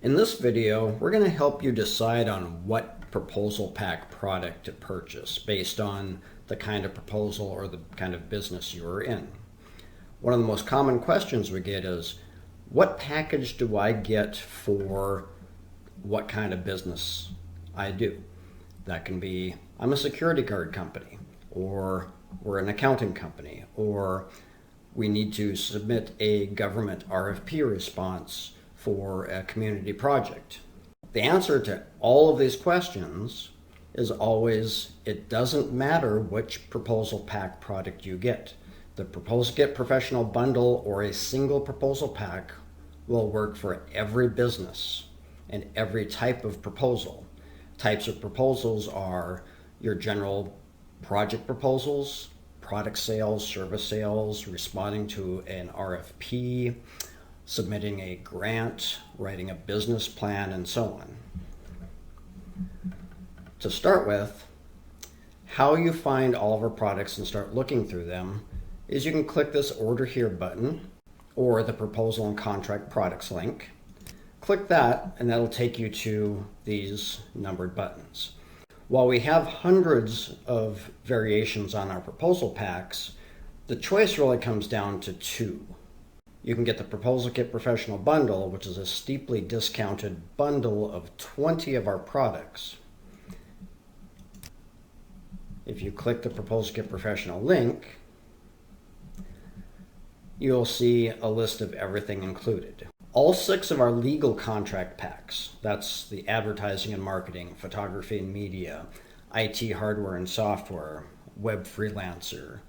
In this video, we're going to help you decide on what proposal pack product to purchase based on the kind of proposal or the kind of business you are in. One of the most common questions we get is, what package do I get for what kind of business I do? That can be, I'm a security guard company, or we're an accounting company, or we need to submit a government RFP response for a community project. The answer to all of these questions is always, it doesn't matter which proposal pack product you get. The Proposal Kit Professional Bundle or a single proposal pack will work for every business and every type of proposal. Types of proposals are your general project proposals, product sales, service sales, responding to an RFP, submitting a grant, writing a business plan, and so on. To start with, how you find all of our products and start looking through them is you can click this Order Here button or the Proposal and Contract Products link. Click that and that'll take you to these numbered buttons. While we have hundreds of variations on our proposal packs, the choice really comes down to two. You can get the Proposal Kit Professional Bundle, which is a steeply discounted bundle of 20 of our products. If you click the Proposal Kit Professional link, you'll see a list of everything included. All 6 of our legal contract packs, that's the advertising and marketing, photography and media, IT hardware and software, web freelancer,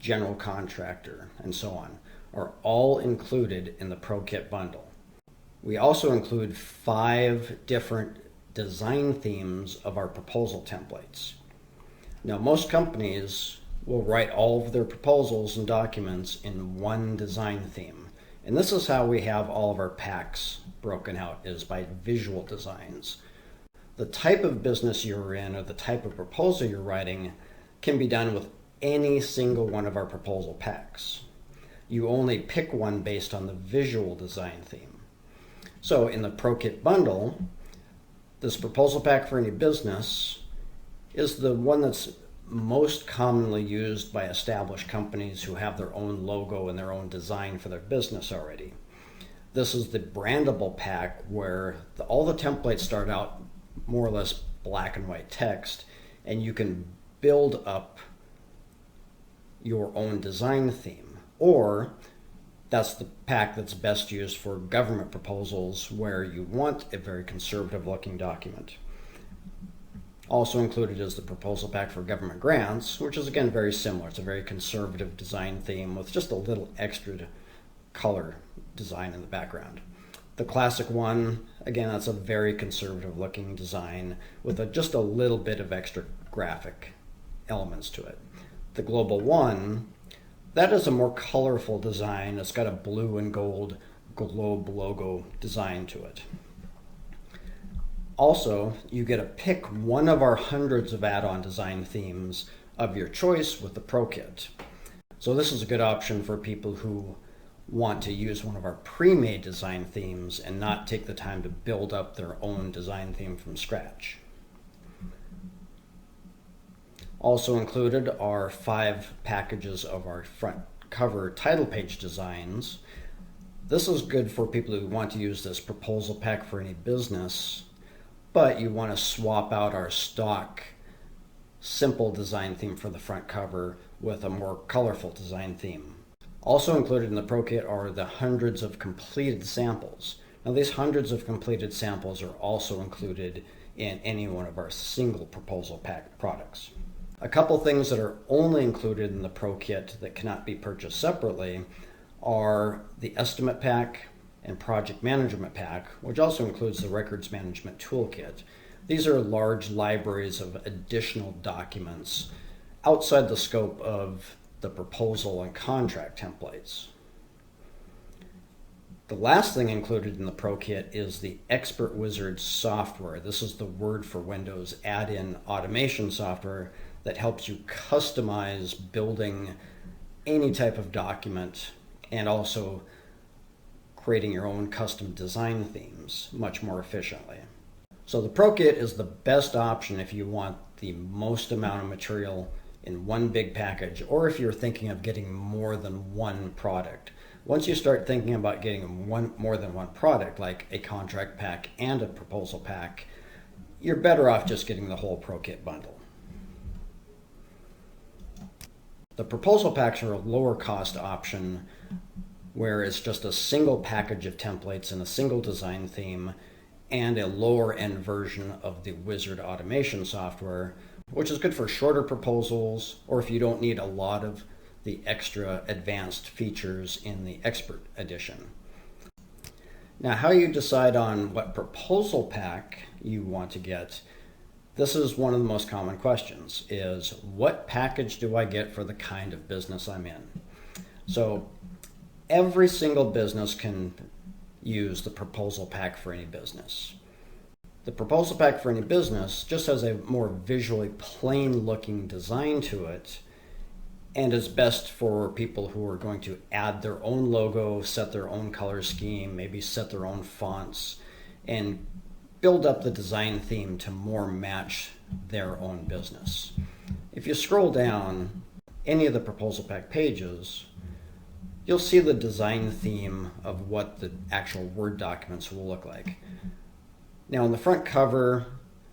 general contractor, and so on, are all included in the ProKit bundle. We also include 5 different design themes of our proposal templates. Now, most companies will write all of their proposals and documents in one design theme. And this is how we have all of our packs broken out, is by visual designs. The type of business you're in or the type of proposal you're writing can be done with any single one of our proposal packs. You only pick one based on the visual design theme. So in the ProKit bundle, this proposal pack for any business is the one that's most commonly used by established companies who have their own logo and their own design for their business already. This is the brandable pack where all the templates start out more or less black and white text, and you can build up your own design theme. Or that's the pack that's best used for government proposals where you want a very conservative looking document. Also included is the proposal pack for government grants, which is again very similar. It's a very conservative design theme with just a little extra color design in the background. The classic one, again, that's a very conservative looking design with just a little bit of extra graphic elements to it. The global one, that is a more colorful design. It's got a blue and gold globe logo design to it. Also, you get to pick one of our hundreds of add-on design themes of your choice with the ProKit. So this is a good option for people who want to use one of our pre-made design themes and not take the time to build up their own design theme from scratch. Also included are 5 packages of our front cover title page designs. This is good for people who want to use this proposal pack for any business, but you want to swap out our stock simple design theme for the front cover with a more colorful design theme. Also included in the ProKit are the hundreds of completed samples. Now, these hundreds of completed samples are also included in any one of our single proposal pack products. A couple things that are only included in the ProKit that cannot be purchased separately are the estimate pack and project management pack, which also includes the records management toolkit. These are large libraries of additional documents outside the scope of the proposal and contract templates. The last thing included in the ProKit is the Expert Wizard software. This is the word for Windows add-in automation software that helps you customize building any type of document and also creating your own custom design themes much more efficiently. So the Pro Kit is the best option if you want the most amount of material in one big package, or if you're thinking of getting more than one product. Once you start thinking about getting more than one product, like a contract pack and a proposal pack, you're better off just getting the whole Pro Kit bundle. The proposal packs are a lower cost option where it's just a single package of templates and a single design theme and a lower end version of the Wizard automation software, which is good for shorter proposals or if you don't need a lot of the extra advanced features in the Expert Edition. Now, how you decide on what proposal pack you want to get, this is one of the most common questions, is what package do I get for the kind of business I'm in? So every single business can use the proposal pack for any business. The proposal pack for any business just has a more visually plain looking design to it and is best for people who are going to add their own logo, set their own color scheme, maybe set their own fonts, and build up the design theme to more match their own business. If you scroll down any of the proposal pack pages, you'll see the design theme of what the actual Word documents will look like. Now, on the front cover,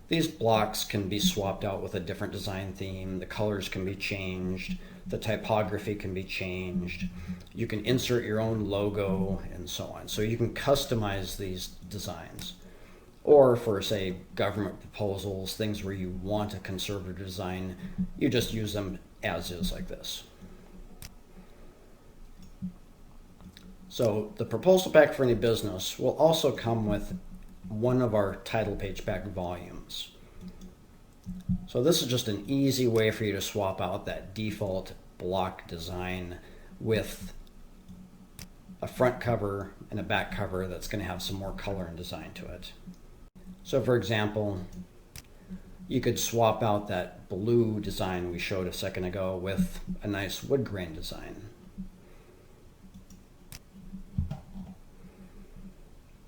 these blocks can be swapped out with a different design theme. The colors can be changed. The typography can be changed. You can insert your own logo and so on. So you can customize these designs. Or for, say, government proposals, things where you want a conservative design, you just use them as is like this. So the proposal pack for any business will also come with one of our title page pack volumes. So this is just an easy way for you to swap out that default block design with a front cover and a back cover that's going to have some more color and design to it. So for example, you could swap out that blue design we showed a second ago with a nice wood grain design.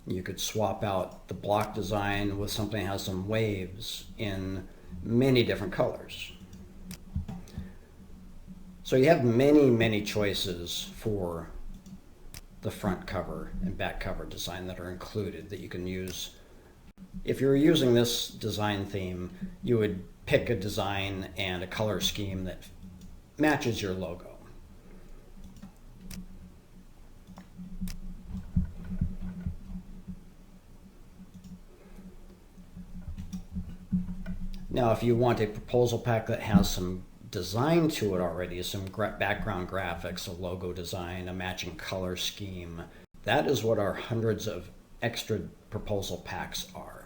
You could swap out the block design with something that has some waves in many different colors. So you have many choices for the front cover and back cover design that are included that you can use. If you're using this design theme, you would pick a design and a color scheme that matches your logo. Now, if you want a proposal pack that has some design to it already, some background graphics, a logo design, a matching color scheme, that is what our hundreds of extra proposal packs are.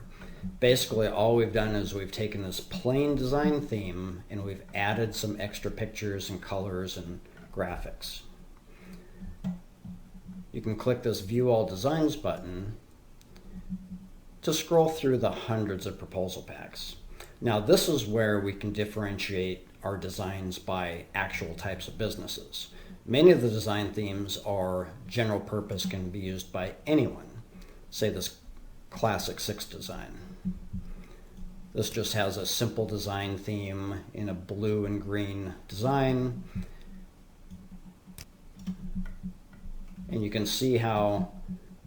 Basically, all we've done is we've taken this plain design theme and we've added some extra pictures and colors and graphics. You can click this View All Designs button to scroll through the hundreds of proposal packs. Now, this is where we can differentiate our designs by actual types of businesses. Many of the design themes are general purpose, can be used by anyone. Say this Classic 6 design. This just has a simple design theme in a blue and green design. And you can see how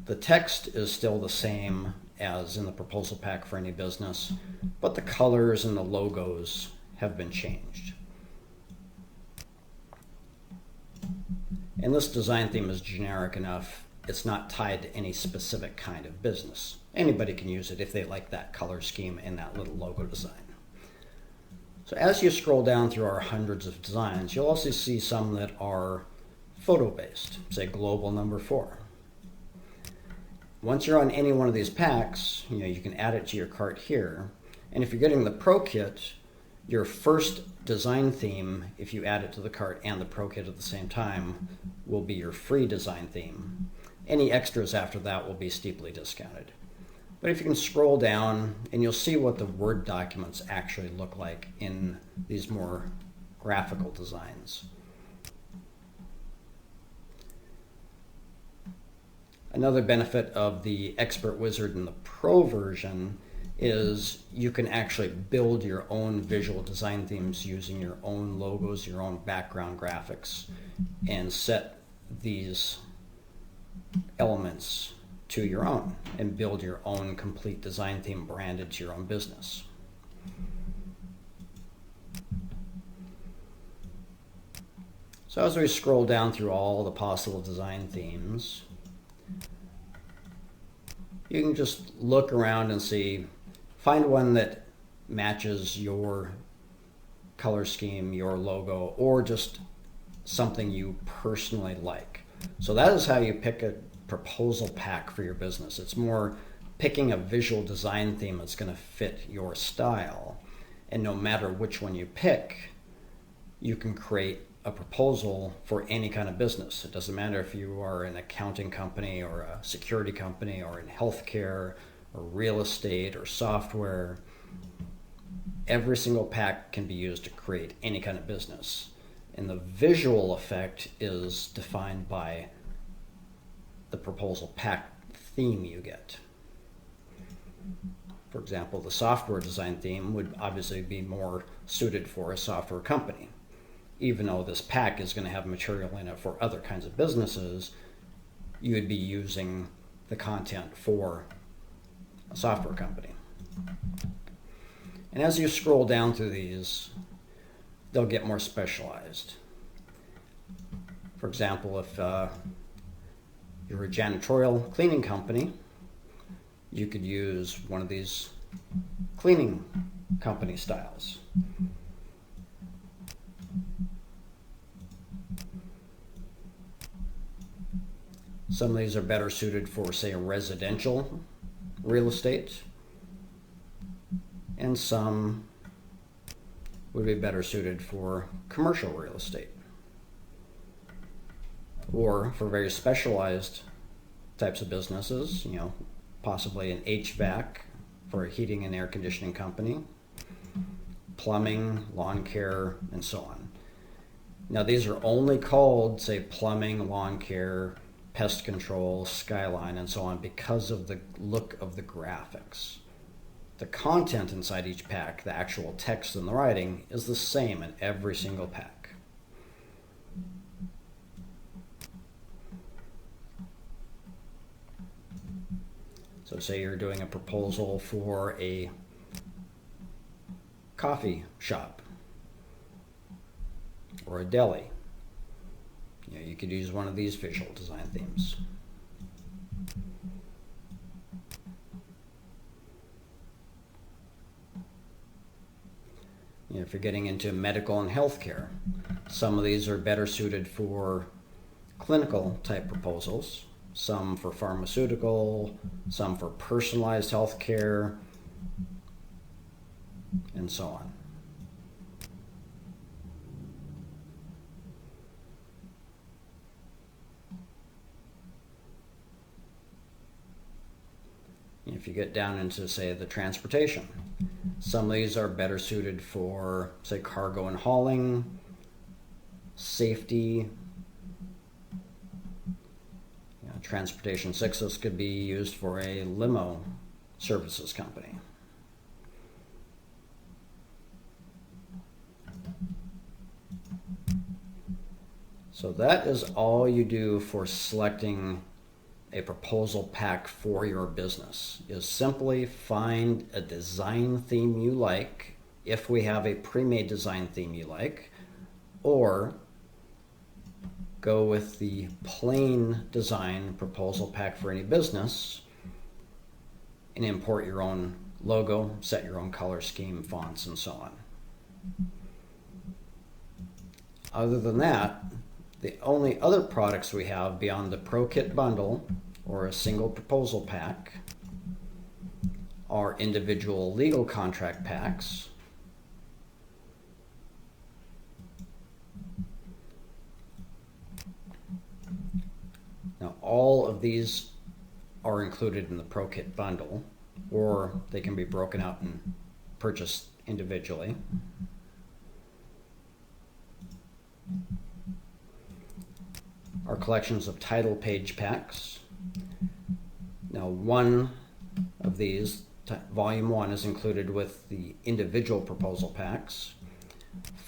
the text is still the same as in the proposal pack for any business, but the colors and the logos have been changed. And this design theme is generic enough, it's not tied to any specific kind of business. Anybody can use it if they like that color scheme and that little logo design. So as you scroll down through our hundreds of designs, you'll also see some that are photo-based, say Global Number 4. Once you're on any one of these packs, you can add it to your cart here. And if you're getting the Pro Kit, your first design theme, if you add it to the cart and the Pro Kit at the same time, will be your free design theme. Any extras after that will be steeply discounted. But if you can scroll down, and you'll see what the Word documents actually look like in these more graphical designs. Another benefit of the Expert Wizard in the Pro version is you can actually build your own visual design themes using your own logos, your own background graphics, and set these elements to your own and build your own complete design theme branded to your own business. So as we scroll down through all the possible design themes, you can just look around and see, find one that matches your color scheme, your logo, or just something you personally like. So that is how you pick a proposal pack for your business. It's more picking a visual design theme that's going to fit your style. And no matter which one you pick, you can create a proposal for any kind of business. It doesn't matter if you are an accounting company or a security company or in healthcare or real estate or software. Every single pack can be used to create any kind of business. And the visual effect is defined by the proposal pack theme you get. For example, the software design theme would obviously be more suited for a software company. Even though this pack is going to have material in it for other kinds of businesses, you would be using the content for a software company. And as you scroll down through these, they'll get more specialized. For example, if you're a janitorial cleaning company, you could use one of these cleaning company styles. Some of these are better suited for, say, a residential real estate, and some would be better suited for commercial real estate, or for very specialized types of businesses, possibly an HVAC for a heating and air conditioning company, plumbing, lawn care, and so on. Now, these are only called, say, plumbing, lawn care, pest control, skyline, and so on because of the look of the graphics. The content inside each pack, the actual text and the writing, is the same in every single pack. So say you're doing a proposal for a coffee shop or a deli. You could use one of these visual design themes. If you're getting into medical and healthcare, some of these are better suited for clinical type proposals, some for pharmaceutical, some for personalized healthcare, and so on. If you get down into, say, the transportation, some of these are better suited for, say, cargo and hauling, safety. Transportation 6, this could be used for a limo services company. So that is all you do for selecting a proposal pack for your business, is simply find a design theme you like, if we have a pre-made design theme you like, or go with the plain design proposal pack for any business and import your own logo, set your own color scheme, fonts, and so on. Other than that, the only other products we have beyond the Pro Kit bundle or a single proposal pack are individual legal contract packs, now all of these are included in the Pro Kit bundle, or they can be broken out and purchased individually. Our collections of title page packs, one of these, volume 1, is included with the individual proposal packs.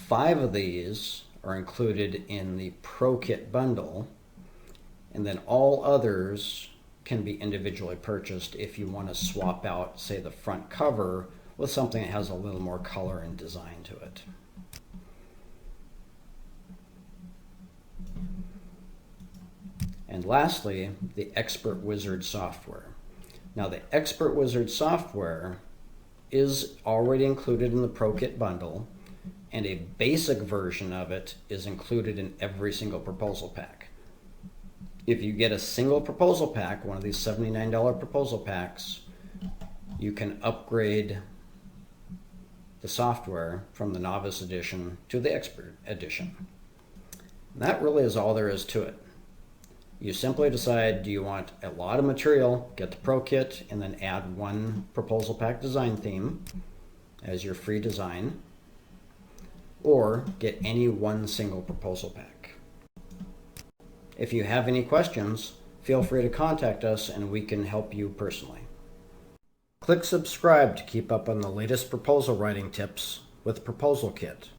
5 of these are included in the Pro Kit bundle, and then all others can be individually purchased if you want to swap out, say, the front cover with something that has a little more color and design to it. And lastly, the Expert Wizard software. Now, the Expert Wizard software is already included in the Pro Kit bundle, and a basic version of it is included in every single proposal pack. If you get a single proposal pack, one of these $79 proposal packs, you can upgrade the software from the Novice Edition to the Expert Edition. And that really is all there is to it. You simply decide, do you want a lot of material, get the Pro Kit, and then add one proposal pack design theme as your free design, or get any one single proposal pack. If you have any questions, feel free to contact us and we can help you personally. Click subscribe to keep up on the latest proposal writing tips with Proposal Kit.